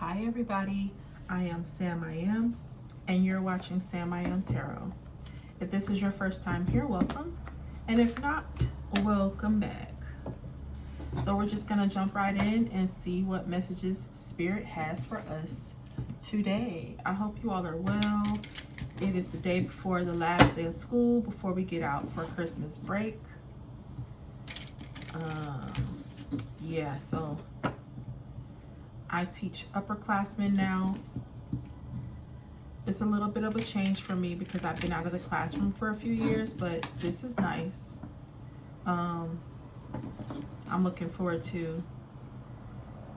Hi everybody, I am Sam I Am, and you're watching Sam I Am Tarot. If this is your first time here, welcome, and if not, welcome back. So we're just gonna jump right in and see what messages Spirit has for us today. I hope you all are well. It is the day before the last day of school, before we get out for Christmas break. So I teach upperclassmen now. It's a little bit of a change for me because I've been out of the classroom for a few years, but this is nice. I'm looking forward to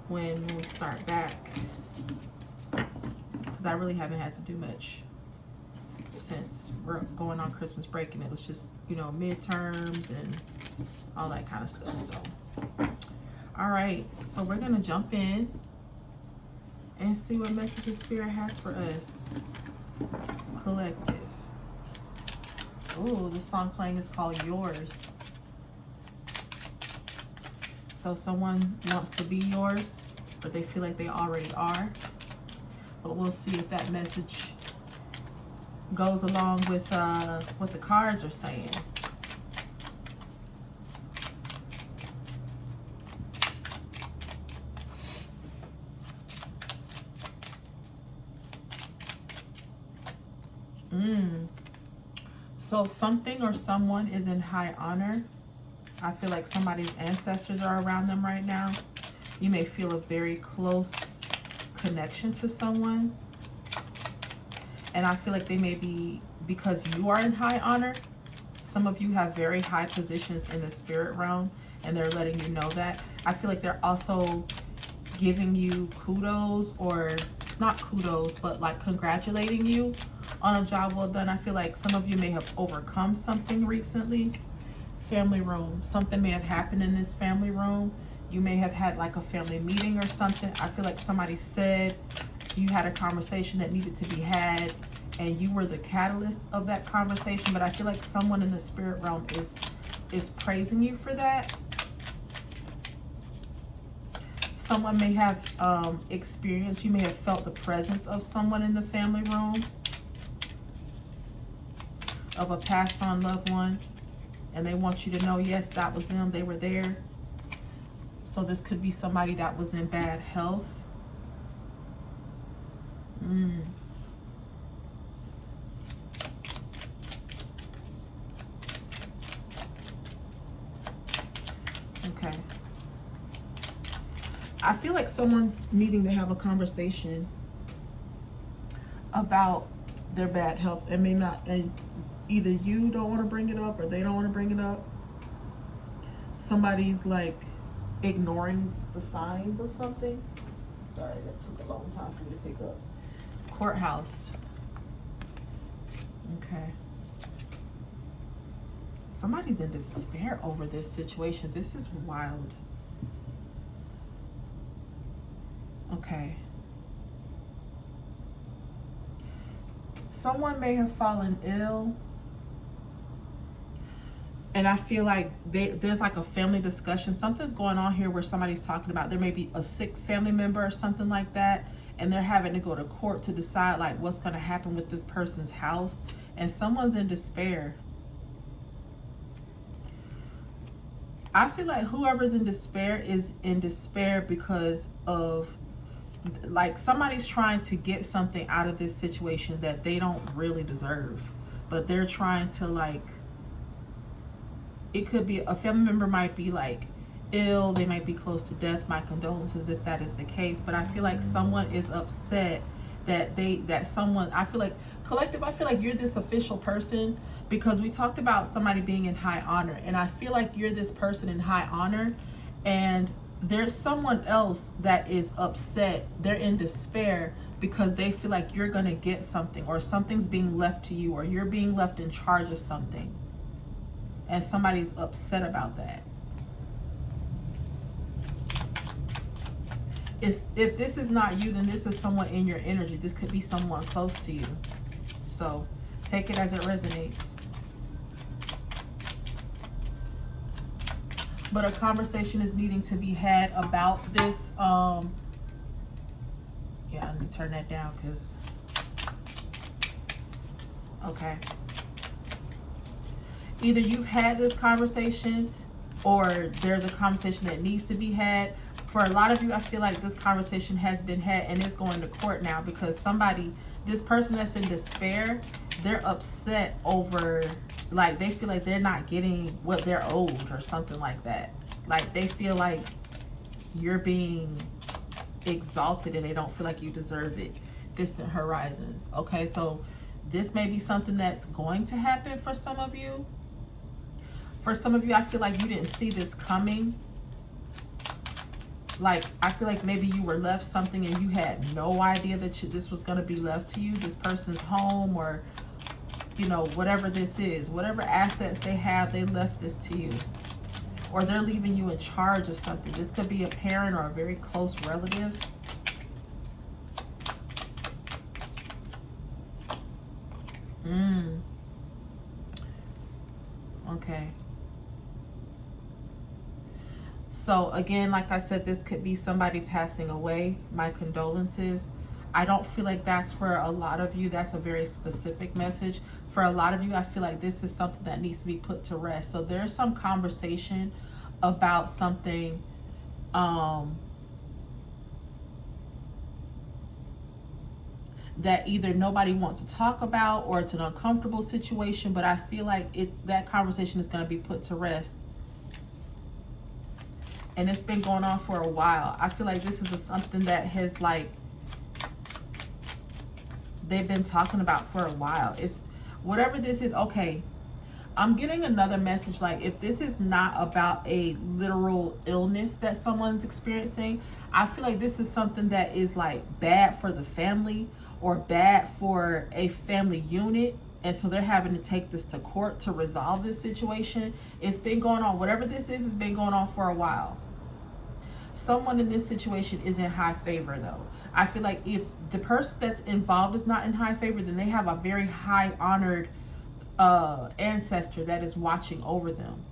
when we start back, because I really haven't had to do much since we're going on Christmas break, and it was just, midterms and all that kind of stuff. So all right, so we're gonna jump in and see what messages Spirit has for us. Collective. Oh, this song playing is called Yours. So someone wants to be yours, but they feel like they already are. But we'll see if that message goes along with what the cards are saying. So something or someone is in high honor. I feel like somebody's ancestors are around them right now. You may feel a very close connection to someone. And I feel like they may be, because you are in high honor, some of you have very high positions in the spirit realm, and they're letting you know that. I feel like they're also giving you kudos, or not kudos, but like congratulating you on a job well done. I feel like some of you may have overcome something recently. Family room. Something may have happened in this family room. You may have had like a family meeting or something. I feel like somebody said you had a conversation that needed to be had, and you were the catalyst of that conversation. But I feel like someone in the spirit realm is praising you for that. Someone may have experienced, you may have felt the presence of someone in the family room, of a passed on loved one, and they want you to know, yes, that was them, they were there. So this could be somebody that was in bad health. Okay. I feel like someone's needing to have a conversation about their bad health, and may not, and either you don't want to bring it up or they don't want to bring it up. Somebody's like ignoring the signs of something. Sorry, that took a long time for me to pick up. Courthouse. Okay. Somebody's in despair over this situation. This is wild. Okay. Someone may have fallen ill, and I feel like there's like a family discussion. Something's going on here where somebody's talking about, there may be a sick family member or something like that, and they're having to go to court to decide like what's going to happen with this person's house, and someone's in despair. I feel like whoever's in despair is in despair because of, like, somebody's trying to get something out of this situation that they don't really deserve, but they're trying to, like, it could be a family member might be like ill, they might be close to death. My condolences if that is the case. But I feel like someone is upset that someone, I feel like collective, I feel like you're this official person, because we talked about somebody being in high honor, and I feel like you're this person in high honor, and there's someone else that is upset. They're in despair because they feel like you're gonna get something, or something's being left to you, or you're being left in charge of something, and somebody's upset about that. If this is not you, then this is someone in your energy. This could be someone close to you. So take it as it resonates. But a conversation is needing to be had about this Yeah, I'm gonna turn that down because, okay. Either you've had this conversation or there's a conversation that needs to be had. For a lot of you, I feel like this conversation has been had and it's going to court now because somebody, this person that's in despair, they're upset over, like, they feel like they're not getting what they're owed or something like that. Like, they feel like you're being exalted and they don't feel like you deserve it. Distant horizons. Okay, so this may be something that's going to happen for some of you. For some of you, I feel like you didn't see this coming. Like, I feel like maybe you were left something and you had no idea that this was going to be left to you. This person's home, or, you know, whatever this is, whatever assets they have, they left this to you. Or they're leaving you in charge of something. This could be a parent or a very close relative. Okay. So again, like I said, this could be somebody passing away. My condolences. I don't feel like that's for a lot of you. That's a very specific message. For a lot of you, I feel like this is something that needs to be put to rest. So there's some conversation about something that either nobody wants to talk about or it's an uncomfortable situation, but I feel like that conversation is going to be put to rest. And it's been going on for a while. I feel like this is something that has, like, they've been talking about for a while. It's whatever this is. Okay, I'm getting another message, like, if this is not about a literal illness that someone's experiencing, I feel like this is something that is, like, bad for the family or bad for a family unit. And so they're having to take this to court to resolve this situation. It's been going on. Whatever this is, it's been going on for a while. Someone in this situation is in high favor, though. I feel like if the person that's involved is not in high favor, then they have a very high honored ancestor that is watching over them.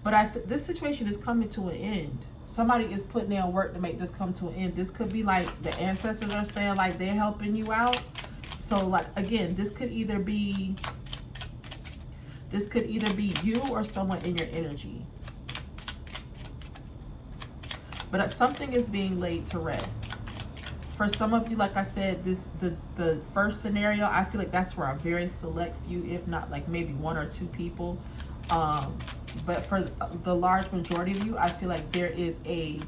But this situation is coming to an end. Somebody is putting in work to make this come to an end. This could be like the ancestors are saying, like, they're helping you out. So, like, again, this could either be you or someone in your energy. But something is being laid to rest. For some of you, like I said, the first scenario, I feel like that's for a very select few, if not like maybe one or two people. But for the large majority of you, I feel like there is a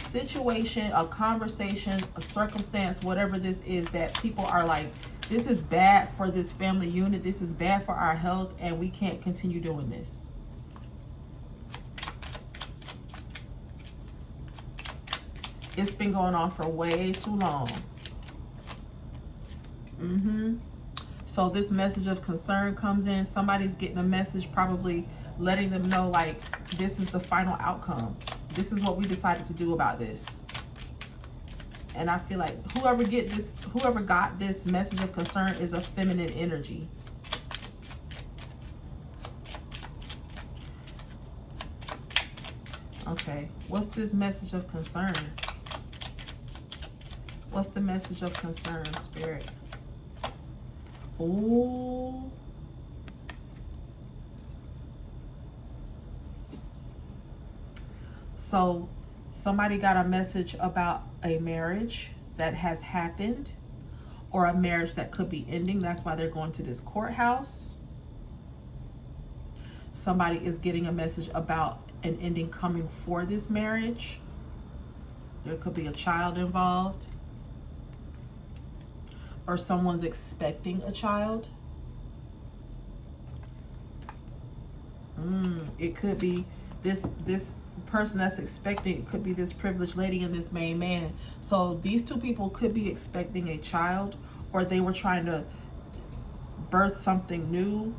situation, a conversation, a circumstance, whatever this is, that people are like, this is bad for this family unit, this is bad for our health, and we can't continue doing this. It's been going on for way too long. So this message of concern comes in. Somebody's getting a message, probably letting them know, like, this is the final outcome. This is what we decided to do about this. And I feel like whoever got this message of concern is a feminine energy. Okay, what's this message of concern? What's the message of concern, Spirit? Ooh. So somebody got a message about a marriage that has happened or a marriage that could be ending. That's why they're going to this courthouse. Somebody is getting a message about an ending coming for this marriage. There could be a child involved, or someone's expecting a child. It could be this person that's expecting. It could be this privileged lady and this main man. So these two people could be expecting a child, or they were trying to birth something new,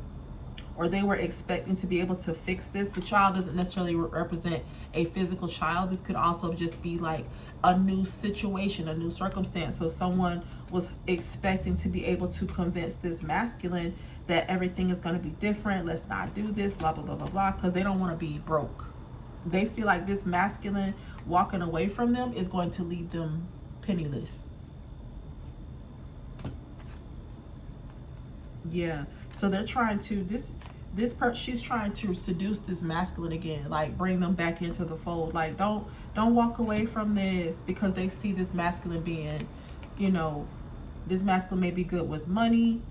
or they were expecting to be able to fix this. The child doesn't necessarily represent a physical child. This could also just be like a new situation, a new circumstance. So someone was expecting to be able to convince this masculine that everything is going to be different. Let's not do this, blah, blah, blah, blah, blah, because they don't want to be broke. They feel like this masculine walking away from them is going to leave them penniless. Yeah. So they're trying to she's trying to seduce this masculine again, like bring them back into the fold. Like don't walk away from this, because they see this masculine being, you know, this masculine may be good with money,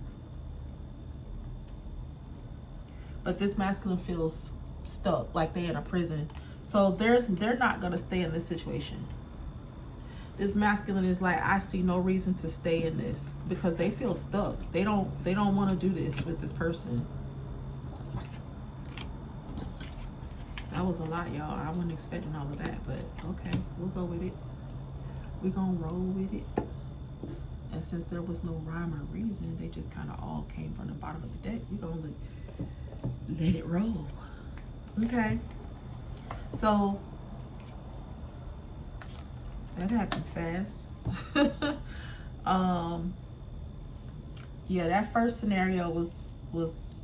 but this masculine feels stuck, like they're in a prison. So they're not gonna stay in this situation. This masculine is like, I see no reason to stay in this, because they feel stuck. They don't want to do this with this person. That was a lot, y'all. I wasn't expecting all of that, but okay, we'll go with it. We're gonna roll with it. And since there was no rhyme or reason, they just kind of all came from the bottom of the deck, we're gonna let it roll. Okay. So that happened fast. Yeah, that first scenario was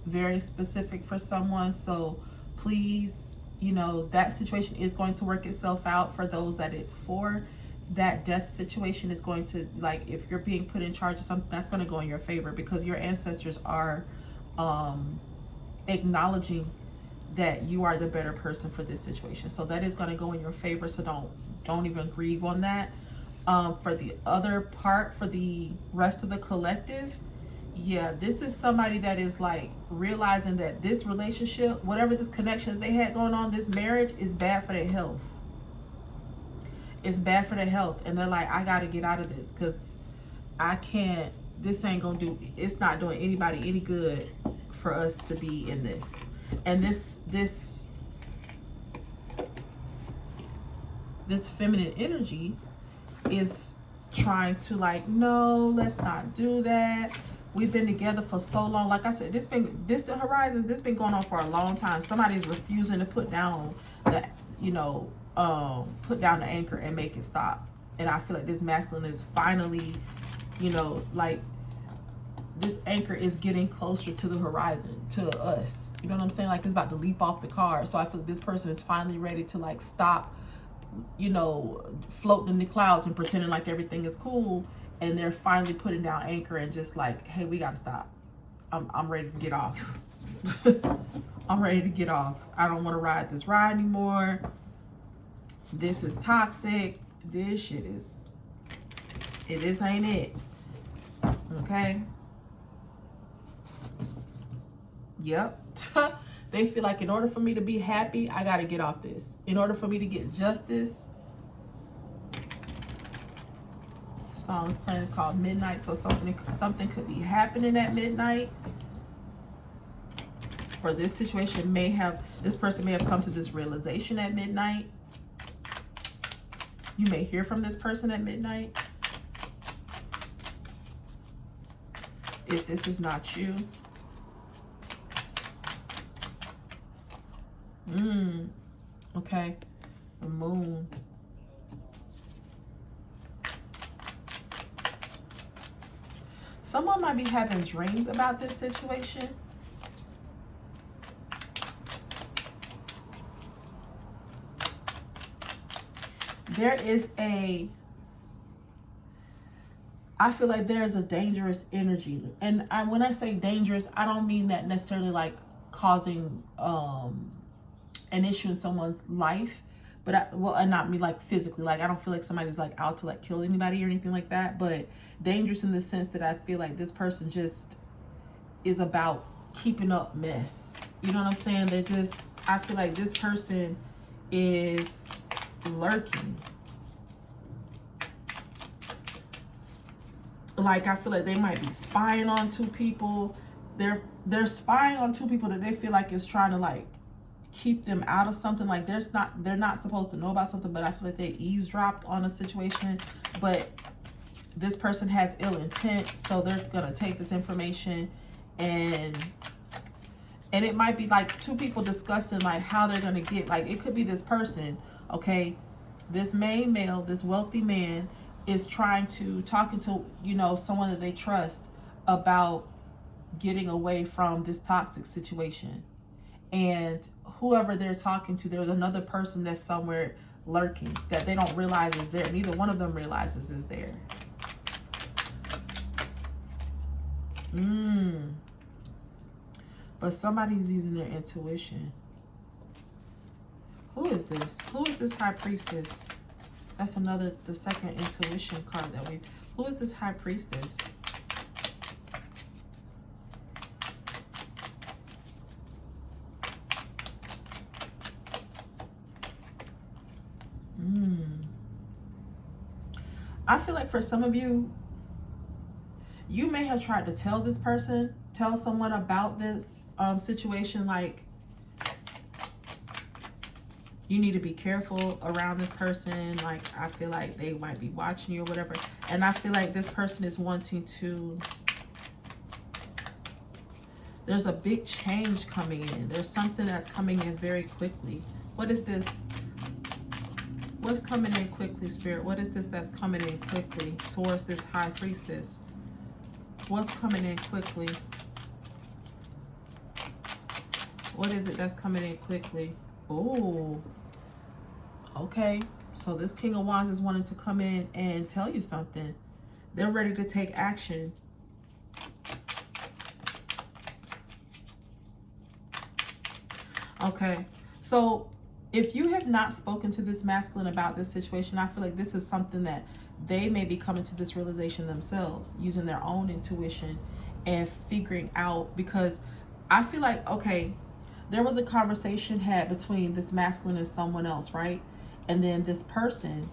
very specific for someone. So please, you know, that situation is going to work itself out for those that it's for. That death situation is going to, like, if you're being put in charge of something, that's going to go in your favor, because your ancestors are acknowledging that you are the better person for this situation. So that is going to go in your favor. So don't even grieve on that. For the other part, for the rest of the collective, yeah, this is somebody that is like realizing that this relationship, whatever this connection they had going on, this marriage is bad for their health. It's bad for their health. And they're like, I got to get out of this, because I can't, this ain't going to do, it's not doing anybody any good for us to be in this. And this feminine energy is trying to, like, no, let's not do that. We've been together for so long. Like I said, distant horizons, this been going on for a long time. Somebody's refusing to put down the, you know, put down the anchor and make it stop. And I feel like this masculine is finally, you know, like, this anchor is getting closer to the horizon, to us. You know what I'm saying? Like, it's about to leap off the car. So I feel like this person is finally ready to, like, stop, you know, floating in the clouds and pretending like everything is cool. And they're finally putting down anchor and just like, hey, we got to stop. I'm ready to get off. I'm ready to get off. I don't want to ride this ride anymore. This is toxic. This shit is, ain't it. Okay. Yep. They feel like in order for me to be happy, I got to get off this. In order for me to get justice. The song is playing, it's called Midnight. So something could be happening at midnight. Or this situation this person may have come to this realization at midnight. You may hear from this person at midnight. If this is not you. Okay. The moon. Someone might be having dreams about this situation. There is I feel like there is a dangerous energy. And when I say dangerous, I don't mean that necessarily like causing an issue in someone's life, but and not me like physically, like I don't feel like somebody's like out to like kill anybody or anything like that, but dangerous in the sense that I feel like this person just is about keeping up mess. You know what I'm saying? I feel like this person is lurking. Like, I feel like they might be spying on two people. They're spying on two people that they feel like is trying to like keep them out of something. Like they're not supposed to know about something, but I feel like they eavesdropped on a situation. But this person has ill intent, so they're gonna take this information and it might be like two people discussing like how they're gonna get, like, it could be this person, okay, this main male, this wealthy man is talking to, you know, someone that they trust about getting away from this toxic situation. And whoever they're talking to, there's another person that's somewhere lurking that they don't realize is there. Neither one of them realizes is there. But somebody's using their intuition. Who is this? Who is this high priestess? That's the second intuition card that we... Who is this high priestess? I feel like for some of you, you may have tried to tell someone about this situation, like, you need to be careful around this person. Like, I feel like they might be watching you or whatever. And I feel like this person is wanting to... There's a big change coming in. There's something that's coming in very quickly. What is this? What's coming in quickly, Spirit? What is this that's coming in quickly towards this high priestess? What's coming in quickly? What is it that's coming in quickly? Oh, okay. So this King of Wands is wanting to come in and tell you something. They're ready to take action. Okay. So if you have not spoken to this masculine about this situation, I feel like this is something that they may be coming to this realization themselves, using their own intuition and figuring out, because I feel like, okay, there was a conversation had between this masculine and someone else, right? And then this person,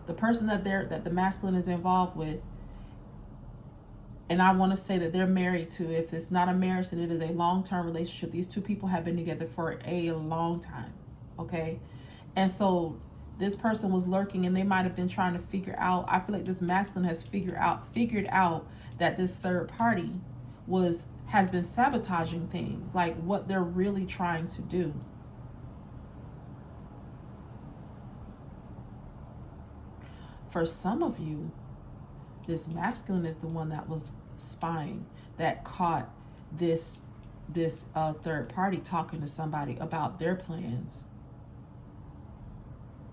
the person that the masculine is involved with, and I want to say that they're married to, if it's not a marriage, then it is a long-term relationship. These two people have been together for a long time, okay? And so this person was lurking, and they might have been trying to figure out, I feel like this masculine has figured out that this third party has been sabotaging things, like what they're really trying to do. For some of you, this masculine is the one that was spying, that caught this third party talking to somebody about their plans.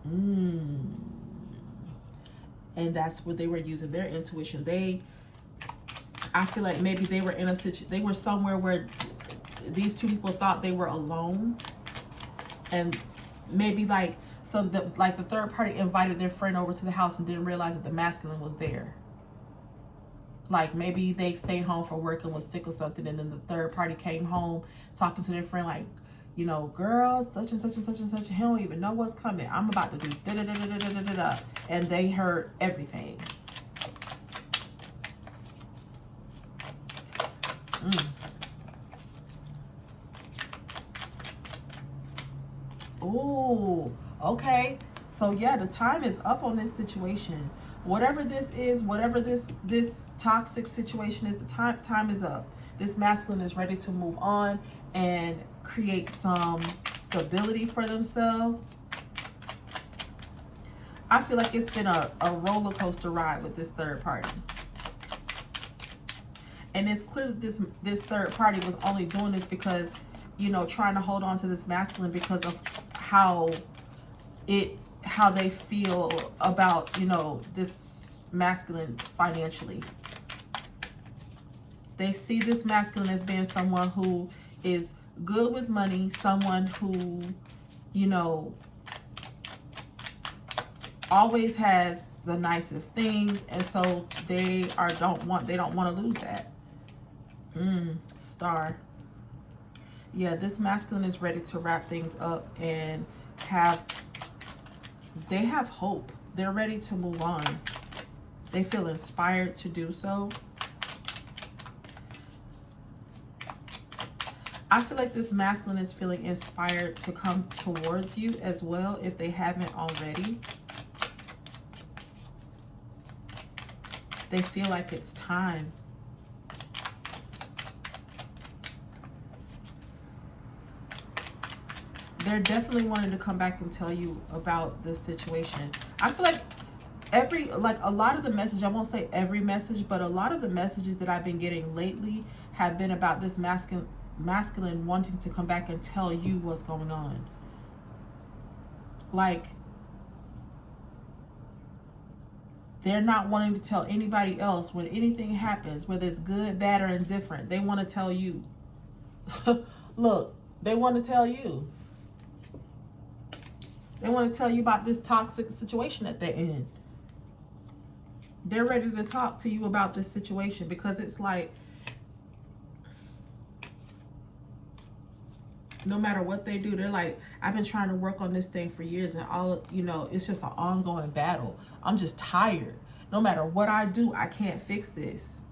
And that's where they were using their intuition. I feel like maybe they were in a situation, they were somewhere where these two people thought they were alone, and maybe the third party invited their friend over to the house and didn't realize that the masculine was there. Like, maybe they stayed home from work and was sick or something, and then the third party came home talking to their friend, like, you know, girl, such and such and such and such, he don't even know what's coming. I'm about to do da da da da da da da da, and they heard everything. Oh, okay. So yeah, the time is up on this situation. Whatever this is, whatever this toxic situation is, the time is up. This masculine is ready to move on and create some stability for themselves. I feel like it's been a roller coaster ride with this third party. And it's clear that this third party was only doing this because, you know, trying to hold on to this masculine because of how they feel about, you know, this masculine financially. They see this masculine as being someone who is good with money, someone who, you know, always has the nicest things, and so they don't want to lose that. Star. Yeah, this masculine is ready to wrap things up and they have hope. They're ready to move on. They feel inspired to do so. I feel like this masculine is feeling inspired to come towards you as well, if they haven't already. They feel like it's time. They're definitely wanting to come back and tell you about this situation. I feel like a lot of the message, I won't say every message, but a lot of the messages that I've been getting lately have been about this masculine wanting to come back and tell you what's going on. Like, They're not wanting to tell anybody else when anything happens, whether it's good, bad, or indifferent. They want to tell you. Look, they want to tell you. They want to tell you about this toxic situation that they're in. They're ready to talk to you about this situation because it's like, no matter what they do, they're like, I've been trying to work on this thing for years, and all, you know, it's just an ongoing battle. I'm just tired. No matter what I do, I can't fix this.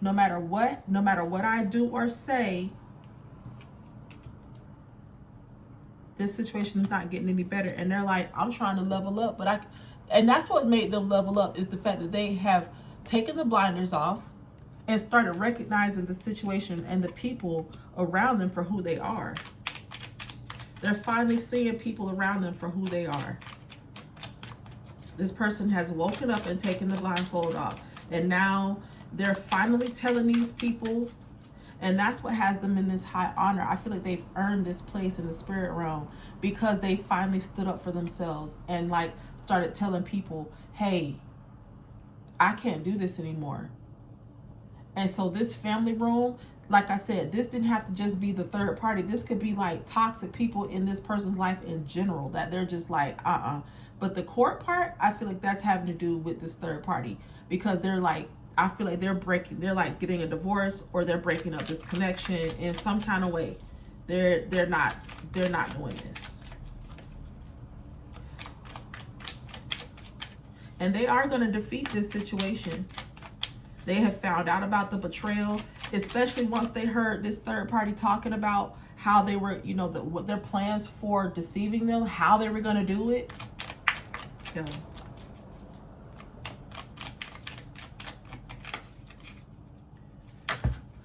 No matter what I do or say, this situation is not getting any better. And they're like, I'm trying to level up, but and that's what made them level up, is the fact that they have taken the blinders off and started recognizing the situation and the people around them for who they are. They're finally seeing people around them for who they are. This person has woken up and taken the blindfold off. And now they're finally telling these people, and that's what has them in this high honor. I feel like they've earned this place in the spirit realm because they finally stood up for themselves and like started telling people, hey, I can't do this anymore. And so this family room, like I said, this didn't have to just be the third party. This could be like toxic people in this person's life in general, that they're just like, But the court part, I feel like that's having to do with this third party, because they're like, I feel like they're like getting a divorce, or they're breaking up this connection in some kind of way. They're not doing this. And they are going to defeat this situation. They have found out about the betrayal, especially once they heard this third party talking about how they were, you know, what their plans for deceiving them, how they were going to do it. Yeah.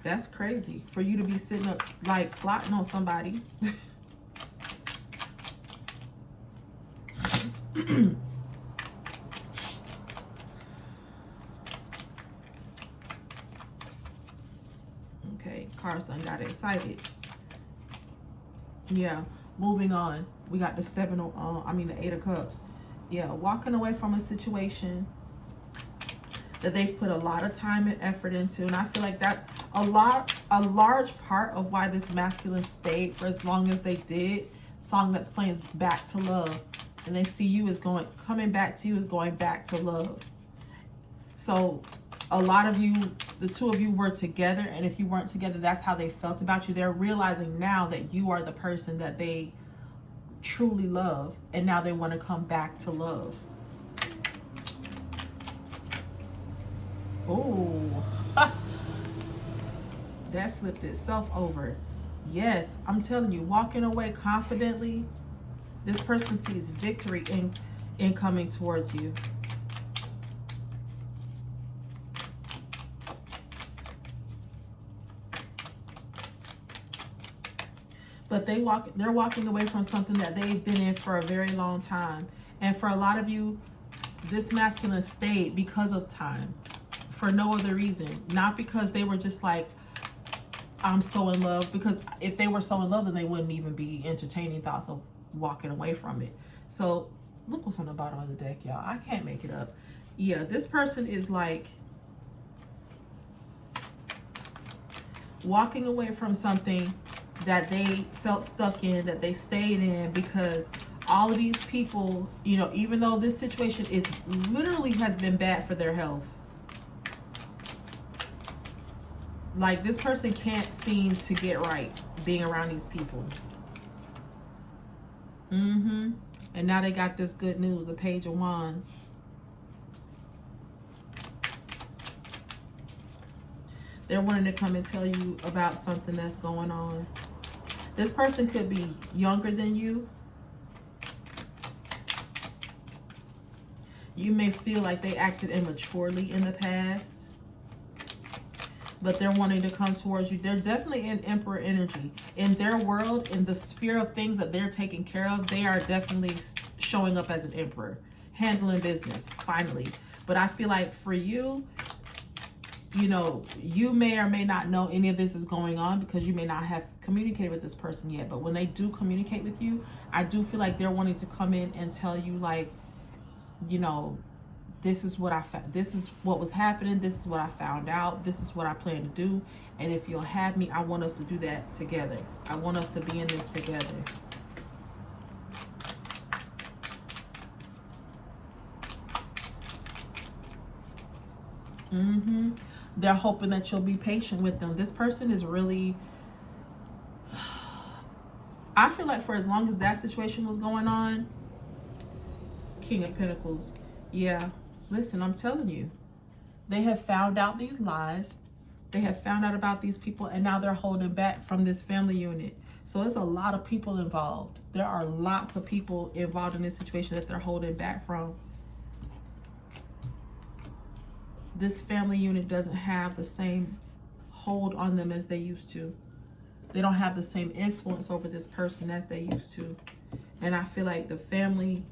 That's crazy for you to be sitting up like plotting on somebody. Okay, cards done got excited. Yeah, moving on. We got the the 8 of Cups. Yeah, walking away from a situation that they've put a lot of time and effort into. And I feel like that's a large part of why this masculine stayed for as long as they did. Song that's playing is Back to Love. And they see you as coming back to you as going back to love. So a lot of you, the two of you were together, and if you weren't together, that's how they felt about you. They're realizing now that you are the person that they truly love, and now they want to come back to love. Oh, that flipped itself over. Yes, I'm telling you, walking away confidently, this person sees victory in coming towards you. But they're walking away from something that they've been in for a very long time. And for a lot of you, this masculine stayed because of time, for no other reason. Not because they were just like, I'm so in love. Because if they were so in love, then they wouldn't even be entertaining thoughts of walking away from it. So look what's on the bottom of the deck, y'all. I can't make it up. Yeah, this person is like walking away from something that they felt stuck in, that they stayed in, because all of these people, you know, even though this situation is literally has been bad for their health, like this person can't seem to get right being around these people. And now they got this good news, the Page of Wands. They're wanting to come and tell you about something that's going on. This person could be younger than you. You may feel like they acted immaturely in the past, but they're wanting to come towards you. They're definitely in Emperor energy. In their world, in the sphere of things that they're taking care of, they are definitely showing up as an emperor, handling business, finally. But I feel like for you, you know, you may or may not know any of this is going on because you may not have communicated with this person yet. But when they do communicate with you, I do feel like they're wanting to come in and tell you, like, you know, this is what I found. This is what was happening. This is what I found out. This is what I plan to do. And if you'll have me, I want us to do that together. I want us to be in this together. They're hoping that you'll be patient with them. This person is really, I feel like for as long as that situation was going on, King of Pentacles, yeah, listen, I'm telling you, they have found out these lies. They have found out about these people, and now they're holding back from this family unit. So there's a lot of people involved. There are lots of people involved in this situation that they're holding back from. This family unit doesn't have the same hold on them as they used to. They don't have the same influence over this person as they used to. And I feel like the family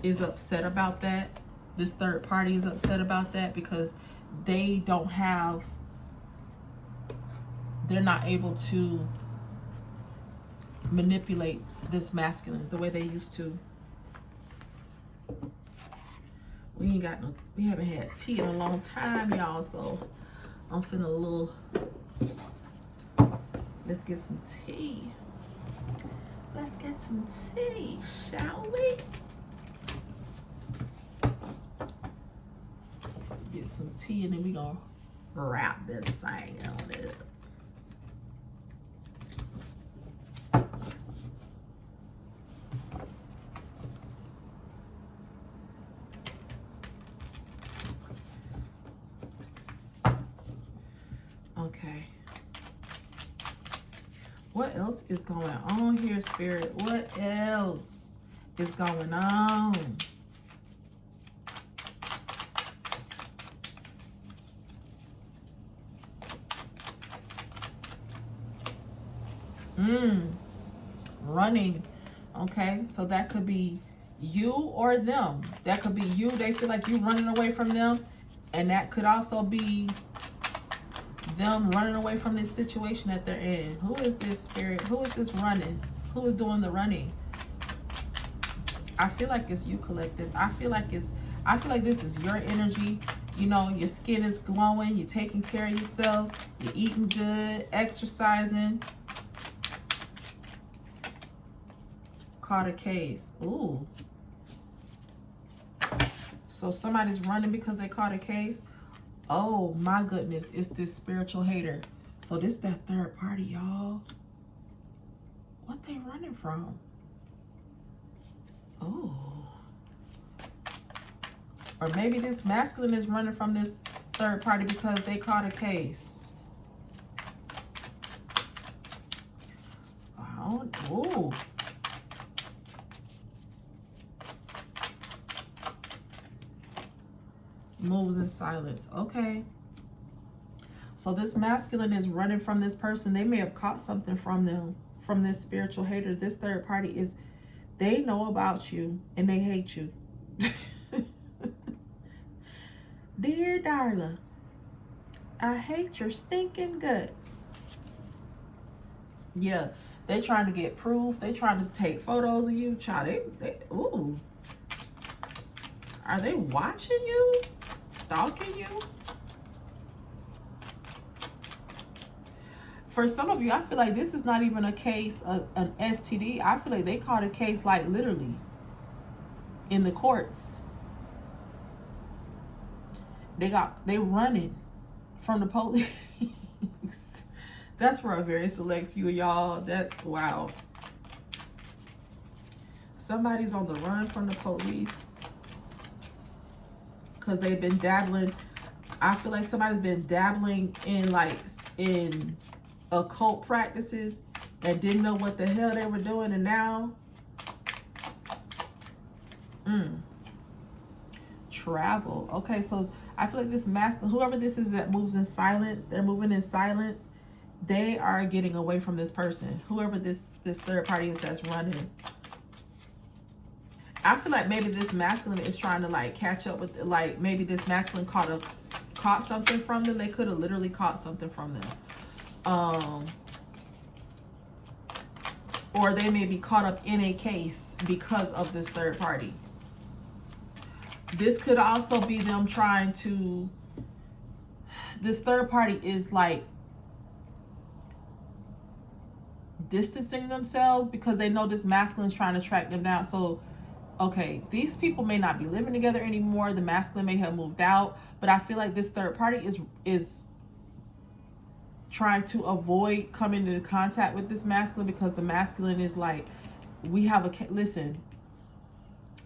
is upset about that. This third party is upset about that because they don't have, they're not able to manipulate this masculine the way they used to. We ain't got no, we haven't had tea in a long time, y'all, so I'm finna let's get some tea. Let's get some tea, shall we? Get some tea and then we gonna wrap this thing on it. Okay. What else is going on here, Spirit? What else is going on? Running. Okay, so that could be you or them. That could be you. They feel like you running away from them. And that could also be them running away from this situation that they're in. Who is this, Spirit? Who is this running? Who is doing the running? I feel like it's you, collective. I feel like this is your energy. You know, your skin is glowing. You're taking care of yourself. You're eating good, exercising. Caught a case. Ooh. So somebody's running because they caught a case. Oh my goodness, it's this spiritual hater. So this that third party, y'all. What they running from? Oh. Or maybe this masculine is running from this third party because they caught a case. Ooh. Moves in silence. Okay. So this masculine is running from this person. They may have caught something from them, from this spiritual hater. This third party is, they know about you and they hate you. Dear Darla, I hate your stinking guts. Yeah, they trying to get proof. They trying to take photos of you. Child, ooh. Are they watching you? Stalking you? For some of you, I feel like this is not even a case of an STD. I feel like they caught a case like literally in the courts. They running from the police. That's for a very select few of y'all. That's wow. Somebody's on the run from the police because they've been dabbling. I feel like somebody's been dabbling in occult practices and didn't know what the hell they were doing, and now travel. Okay, so I feel like this masculine, whoever this is that moves in silence, they're moving in silence. They are getting away from this person. Whoever this third party is that's running. I feel like maybe this masculine is trying to like catch up with, like maybe this masculine caught something from them. They could have literally caught something from them. Or they may be caught up in a case because of this third party. This could also be them trying to, this third party is like distancing themselves because they know this masculine is trying to track them down. So, okay, these people may not be living together anymore. The masculine may have moved out, but I feel like this third party is trying to avoid coming into contact with this masculine because the masculine is like, we have a, listen,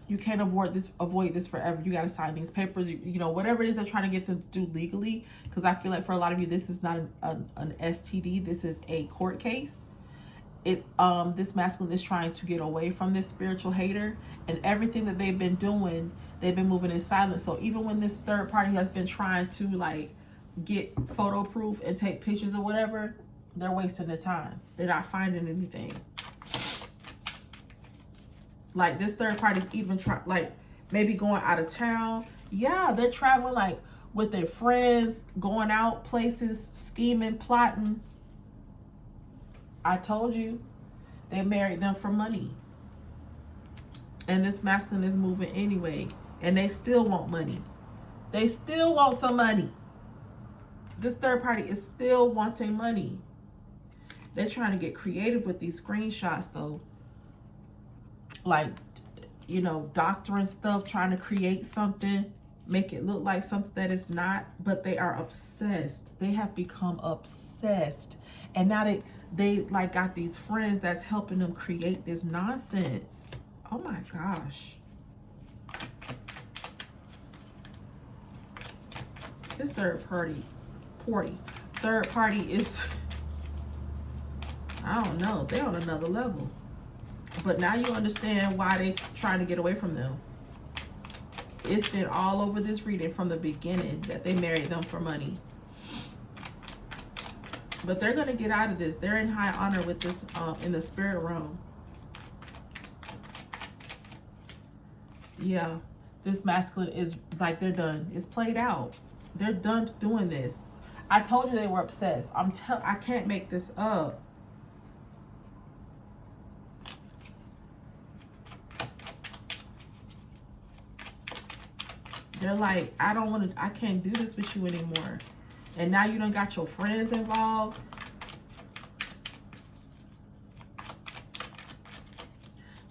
you can't avoid this forever. You got to sign these papers, you know, whatever it is they're trying to get them to do legally. Because I feel like for a lot of you, this is not an STD. This is a court case. This masculine is trying to get away from this spiritual hater, and everything that they've been doing, they've been moving in silence. So even when this third party has been trying to like get photo proof and take pictures or whatever, they're wasting their time. They're not finding anything. Like this third party is even like maybe going out of town. Yeah, they're traveling like with their friends, going out places, scheming, plotting. I told you, they married them for money. And this masculine is moving anyway. And they still want money. They still want some money. This third party is still wanting money. They're trying to get creative with these screenshots though. Like, you know, doctoring stuff, trying to create something, make it look like something that is not, but they are obsessed. They have become obsessed. And now they like got these friends that's helping them create this nonsense. Oh my gosh. This third party is, I don't know, they're on another level. But now you understand why they trying to get away from them. It's been all over this reading from the beginning that they married them for money. But they're going to get out of this. They're in high honor with this in the spirit realm. Yeah, this masculine is like, they're done. It's played out. They're done doing this. I told you they were obsessed. I can't make this up. They're like, I can't do this with you anymore. And now you done got your friends involved.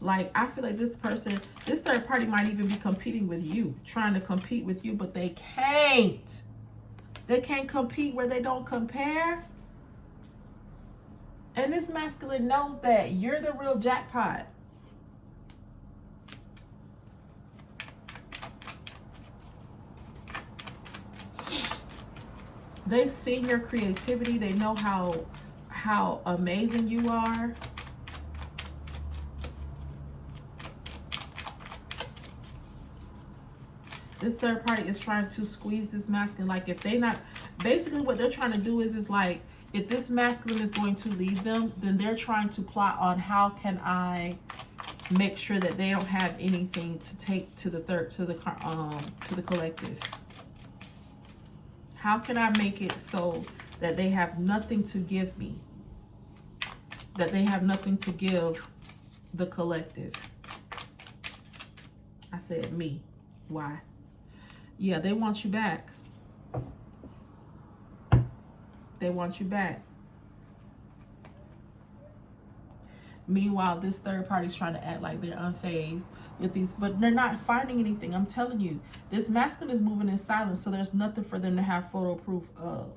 Like, I feel like this third party might even be competing with you, trying to compete with you, but they can't. They can't compete where they don't compare. And this masculine knows that you're the real jackpot. They've seen your creativity. They know how amazing you are. This third party is trying to squeeze this masculine. Like, if they not, basically what they're trying to do is like, if this masculine is going to leave them, then they're trying to plot on how can I make sure that they don't have anything to take to the collective. How can I make it so that they have nothing to give me? That they have nothing to give the collective. I said me. Why? Yeah, they want you back. They want you back. Meanwhile, this third party's trying to act like they're unfazed with these, but they're not finding anything. I'm telling you, this masculine is moving in silence, so there's nothing for them to have photo proof of.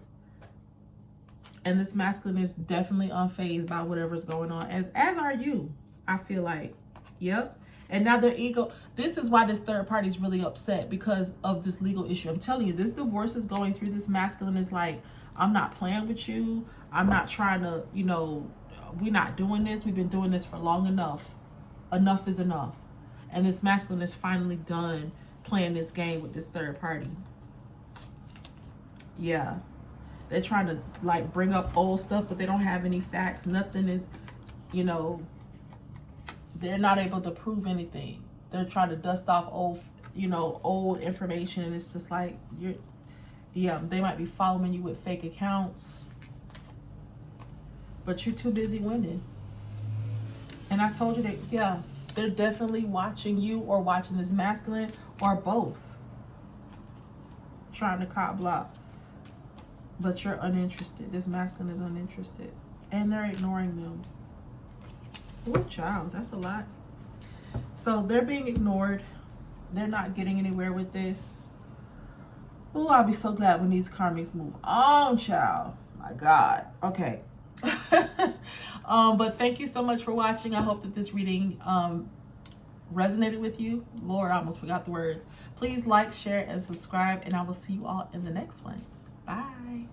And this masculine is definitely unfazed by whatever's going on, as are you, I feel like. Yep. And now their ego, this is why this third party is really upset, because of this legal issue. I'm telling you, this divorce is going through. This masculine is like, I'm not playing with you. I'm not trying to, you know, we're not doing this. We've been doing this for long enough. Enough is enough. And this masculine is finally done playing this game with this third party. Yeah. They're trying to like bring up old stuff, but they don't have any facts. Nothing is, you know, they're not able to prove anything. They're trying to dust off old, you know, old information. And it's just like, they might be following you with fake accounts, but you're too busy winning. And I told you that, yeah, They're definitely watching you or watching this masculine or both. Trying to cop block. But you're uninterested. This masculine is uninterested. And they're ignoring them. Oh, child, that's a lot. So they're being ignored. They're not getting anywhere with this. Oh, I'll be so glad when these karmics move on, child. My God. Okay. But thank you so much for watching. I hope that this reading resonated with you. Lord, I almost forgot the words. Please like, share, and subscribe, and I will see you all in the next one. Bye.